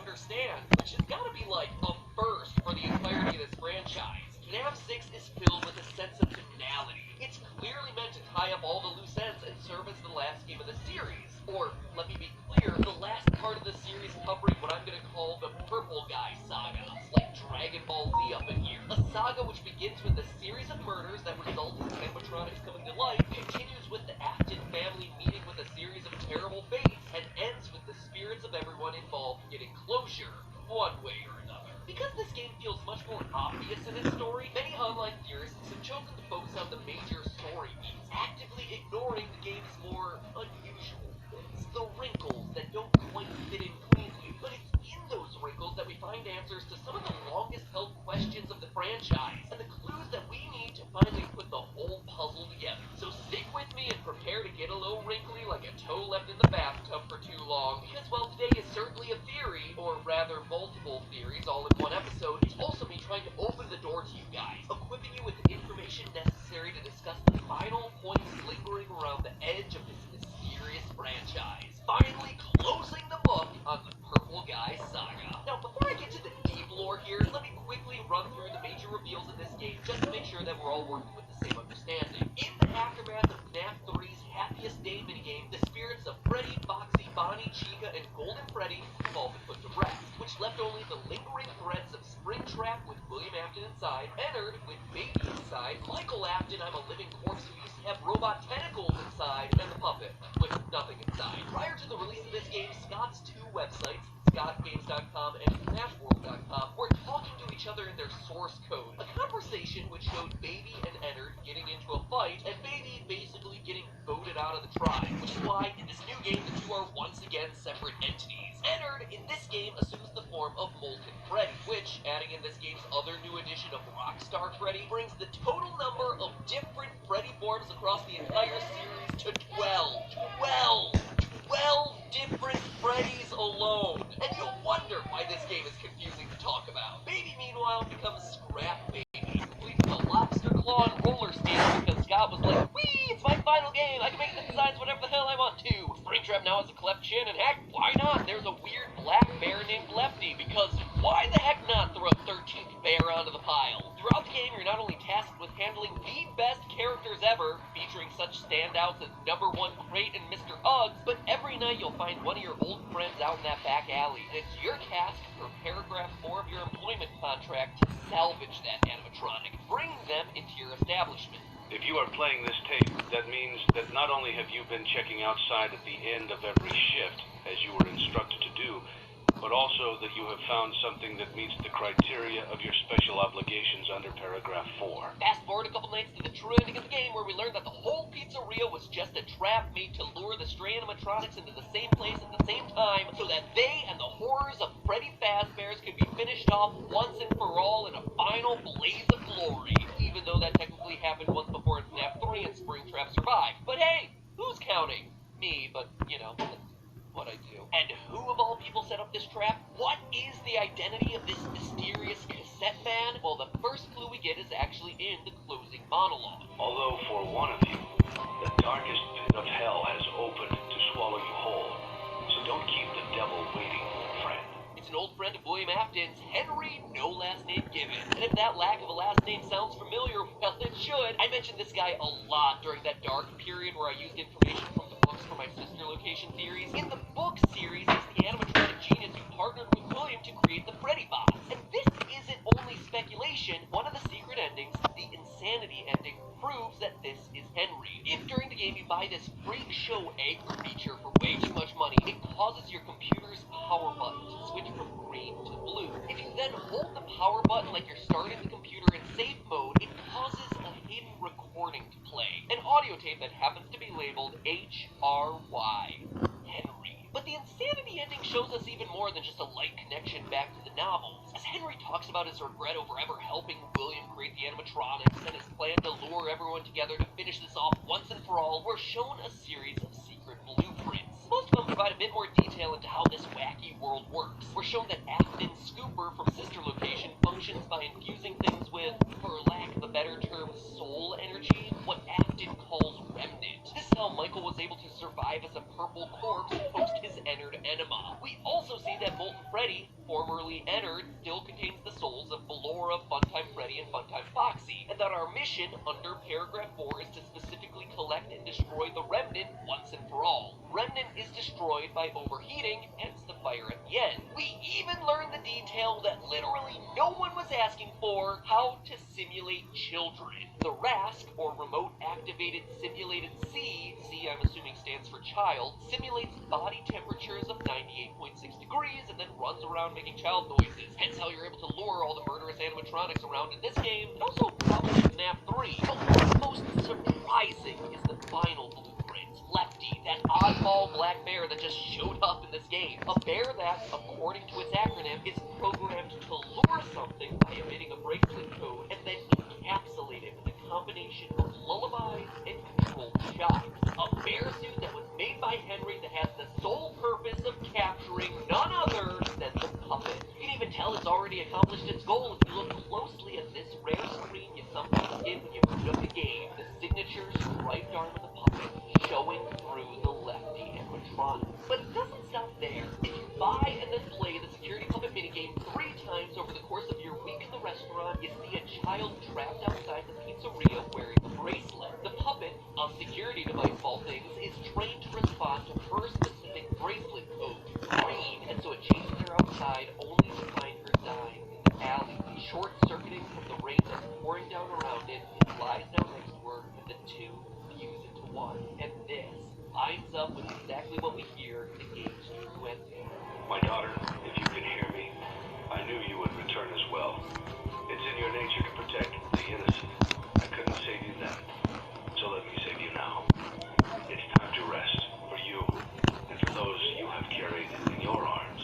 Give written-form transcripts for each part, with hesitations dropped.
understand, which has got to be like a first for the entirety of this franchise. FNAF 6 is filled with a sense of finality. It's clearly meant to tie up all the loose ends and serve as the last game of the series. Or, let me be clear, the last part of the series covering what I'm going to call the Purple Guy saga. It's like Dragon Ball Z up in here. A saga which begins with a series of murders that result in animatronics coming to life, continues with the Afton family meeting with a series of terrible fates, and ends with the spirits of everyone involved getting closure, one way or another. Because this game feels much more obvious in its story, many online theorists have chosen to focus on the major story beats, actively ignoring the game's more unusual bits, the wrinkles that don't quite fit in cleanly. But it's in those wrinkles that we find answers to some of the longest-held questions of the franchise, and the clues that we need to finally put the whole puzzle together. So stick with me and prepare to get a little wrinkly like a toe left in the bathtub for too long, because while today is certainly a theory, or rather multiple theories all in one episode, it's also me trying to open the door to you guys, equipping you with the information necessary to discuss the final points lingering around the edge of this mysterious franchise, finally closing the book on the Purple Guy saga. Now, before I get to the deep lore here, let me quickly run through the major reveals in this game just to make sure that we're all working with the same understanding. In the aftermath of FNAF 3's Happiest Day minigame, the spirits of Freddy, Foxy, Bonnie, Chica, and Golden Freddy have all been put to rest, which left only the lingering threads of Springtrap with William Afton inside, Ennard with Baby inside, Michael Afton, I'm a living corpse who used to have robot tentacles inside, and the puppet with nothing inside. Prior to the release of this game, Scott's two websites, scottgames.com and FNAFworld.com, were talking to each other in their source code. A conversation which showed Baby and Ennard getting into a fight, and Baby basically getting voted out of the tribe, which is why in this new game the two are once again separate entities. Ennard in this game assumes the form of Molten Freddy, which, adding in this game's other new edition of Rockstar Freddy, brings the total number of different Freddy forms across the entire series to 12 different Freddys alone. And you'll wonder why this game is confusing to talk about. Baby, meanwhile, becomes Scrap Baby, complete with a lobster claw and roller skates because Scott was like, whee, it's my final game, I can make the designs whatever the hell I want to. Springtrap now has a cleft chin, and heck, why not? There's a weird black bear named Lefty, because why the heck not throw a 13th bear onto the pile? Throughout the game, you're not only tasked with handling the best characters ever, featuring such standouts as Number 1 Crate and Mr. Uggs, but every night you'll find one of your old friends out in that back alley, and it's your task for paragraph 4 of your employment contract to salvage that animatronic, bringing them into your establishment. If you are playing this tape, that means that not only have you been checking outside at the end of every shift, as you were instructed to do, but also that you have found something that meets the criteria of your special obligations under paragraph 4. Fast forward a couple nights to the true ending of the game, where we learned that the whole pizzeria was just a trap made to lure the stray animatronics into the same place at the same time, so that they and the horrors of Freddy Fazbear's could be finished off once and for all in a final blaze of glory, even though that technically happened once before in FNAF 3 and Springtrap survived. But hey, who's counting? Me, but, you know, that's what I do. And who of all people set up this trap? What is the identity of this mysterious cassette band? Well, the first clue we get is actually in the closing monologue. Although for one of you, the darkest pit of hell has opened to swallow you whole. So don't keep the devil waiting, old friend. It's an old friend of William Afton's, Henry, no last name given. And if that lack of a last name sounds familiar, well, it should. I mentioned this guy a lot during that dark period where I used information from the books for my sister location theories. In the book series, he's the animatronic genius who partnered with William to create the Freddy box. And this isn't only speculation. One of the secret endings, the Insanity ending, proves that this is Henry. If during the game you buy this freak show egg feature for way too much money, it causes your computer's power button to switch from green to blue. If you then hold the power button like you're starting the computer in safe mode, it causes a hidden recording to play. An audio tape that happens to be labeled HRY, Henry. But the Insanity ending shows us even more than just a light connection back to the novels. As Henry talks about his regret over ever helping William create the animatronics and his plan to lure everyone together to finish this off once and for all, we're shown a series of secret blueprints. Most of them provide a bit more detail into how this wacky world works. We're shown that Afton's scooper from sister location functions by infusing things with, for lack of a better term, soul energy, what Afton calls remnant. This is how Michael was able to survive as a purple corpse post his Ennard enema. We also also see that Molten Freddy, formerly entered, still contains the souls of Ballora, Funtime Freddy, and Funtime Foxy, and that our mission under paragraph 4 is to specifically collect and destroy the Remnant once and for all. Remnant is destroyed by overheating, hence the fire at the end. We even learned the detail that literally no one was asking for: how to simulate children. The RASC, or Remote Activated Simulated C, I'm assuming stands for child, simulates body temperatures of 98.6 degrees and then runs around making child noises. Hence how you're able to lure all the murderous animatronics around in this game, and also probably in FNAF 3. But what's most surprising is the final blueprint. Lefty, that oddball black bear that just showed up in this game. A bear that, according to its acronym, is programmed to lure something by emitting a bracelet code and then encapsulate it with a combination of lullabies and controlled shocks. A bear suit that was made by Henry that has the sole purpose of capturing none other than the puppet. You can even tell it's already accomplished its goal if you look closely at this rare screen you sometimes get when you boot up the game. The signature striped arm of the puppet showing through the Lefty animatronic. But it doesn't stop there. If you buy and then play the security puppet minigame 3 times over the course of your week in the restaurant, you see a child trapped outside the pizzeria wearing a bracelet. The puppet, a security device of all things, is trained to respond to her specific bracelet code, green, and so it chases her outside only to find her dying in the alley. Short-circuiting from the rain that's pouring down around it, it lies down next to her, and the two fuse into one. And this lines up with exactly what we hear in the game's true ending. My daughter, if you can hear me, I knew you would return as well. It's in your nature to protect the innocent. I couldn't save you then, so let me save you now. It's time to rest, for you, and for those you have carried in your arms.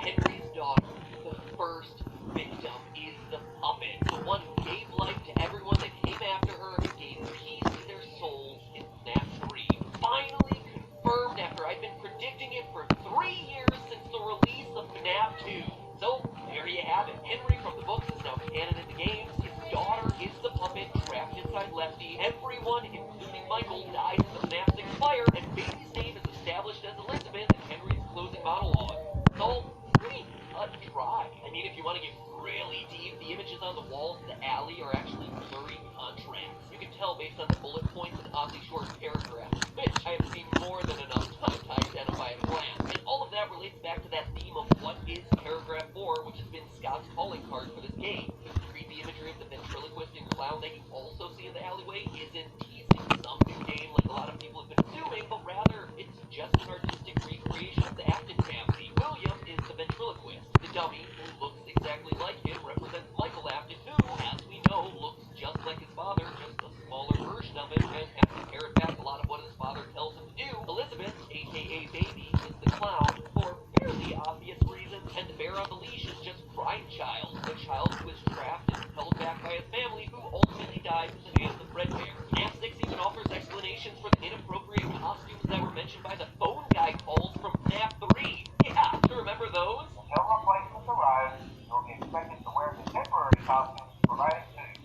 Henry's daughter, the first victim, is the puppet. The one who gave life to everyone that came after her and gave peace to their souls in FNAF 3. Finally confirmed after I've been predicting it for 3 years since the release of FNAF 2. So, there you have it. Henry from the books is now canon in the games. His daughter is the puppet trapped inside Lefty. Everyone, including Michael, dies in the FNAF 6 fire, and Baby's name is established as Elizabeth in Henry's closing monologue. So, pretty cut and dry. I mean, if you want to get really deep, the images on the walls of the alley are actually blurry contrasts. You can tell based on the bullet points and oddly short paragraphs, which I have seen more than enough time to identify at a glance. And all of that relates back to that theme of what is paragraph 4, which has been Scott's calling card for this game. You read the imagery of the ventriloquist and clown that you also see in the alleyway isn't teasing some new game like a lot of people have been doing, but rather it's just an artistic recreation of the Acton family. William is the ventriloquist. The dummy, who looks exactly like him, represents Michael Afton, who, as we know, looks just like his father, just a smaller version of him, and has to parrot back a lot of what his father tells him to do. Elizabeth, aka Baby, is the clown, for fairly obvious reasons, and the bear on the leash is just Prime Child, the child who is trapped and held back by his family, who ultimately dies in the hands of Fredbear. FNAF 6 even offers explanations for the inappropriate costumes that were mentioned by the phone guy calls from FNAF 3. Yeah, remember those? Until replacements arrive, you'll be expected to wear contemporary costumes provided to you.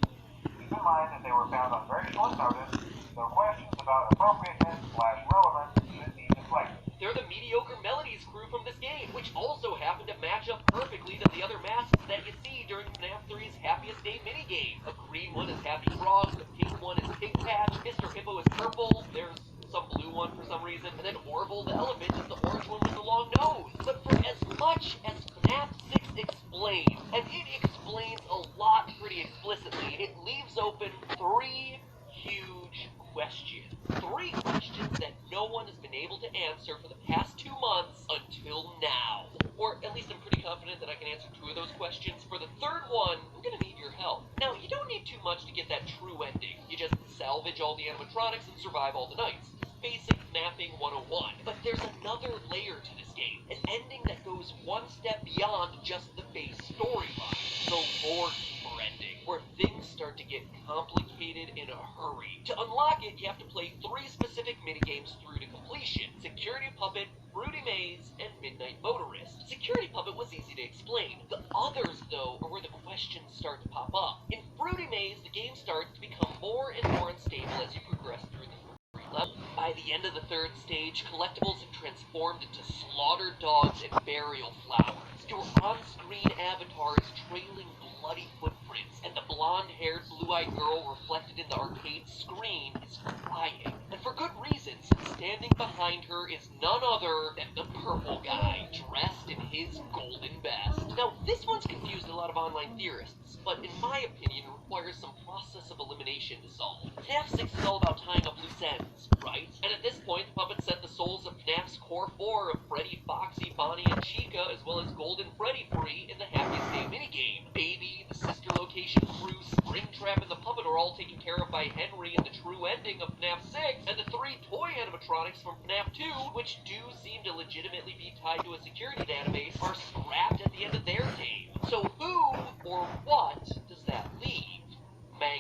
Keep in mind that they were found on very short notice, so questions about appropriateness/relevance should be deflected. They're the mediocre melodies crew from this game, which also happen to match up perfectly to the other masks that you see during FNAF 3's Happiest Day minigame. A green one is Happy Frog, the pink one is Pig Patch, Mr. Hippo is purple, there's some blue one for some reason, and then Orville the elephant is the orange one with the long nose. But for as much as FNAF 6 explains, and it explains a lot pretty explicitly, it leaves open 3 huge questions. 3 questions that no one has been able to answer for the past 2 months until now. Or at least I'm pretty confident that I can answer 2 of those questions. For the third one, I'm gonna need your help. Now, you don't need too much to get that true ending. You just salvage all the animatronics and survive all the nights. Basic mapping 101. But there's another layer to this game. An ending that goes one step beyond just the base storyline. The Lore Keeper ending, where things start to get complicated in a hurry. To unlock it, you have to play 3 specific minigames through to completion: Security Puppet, Fruity Maze, and Midnight Motorist. Security Puppet was easy to explain. The others, though, are where the questions start to pop up. In Fruity Maze, the game starts to become more and more unstable as you progress through the level. By the the end of the third stage, collectibles have transformed into slaughtered dogs and burial flowers. Your on-screen avatars trailing bloody footprints, and the blonde-haired, blue-eyed girl reflected in the arcade screen is crying. And for good reason, since standing behind her is none other than the purple guy, dressed in his golden best. Now, this one's confused a lot of online theorists, but in my opinion, it requires some process of elimination to solve. FNAF 6 is all about tying up loose ends, right? And at this point, the puppet set the souls of FNAF's core four of Freddy, Foxy, Bonnie, and Chica, as well as Golden Freddy free in the Happiest Day minigame. Baby, the sister location crew, Springtrap, and the puppet are all taken care of by Henry in the true ending of FNAF 6, and the 3 toy animatronics from FNAF 2, which do seem to legitimately be tied to a security database, are scrapped at the end of their game. So who or what does that leave?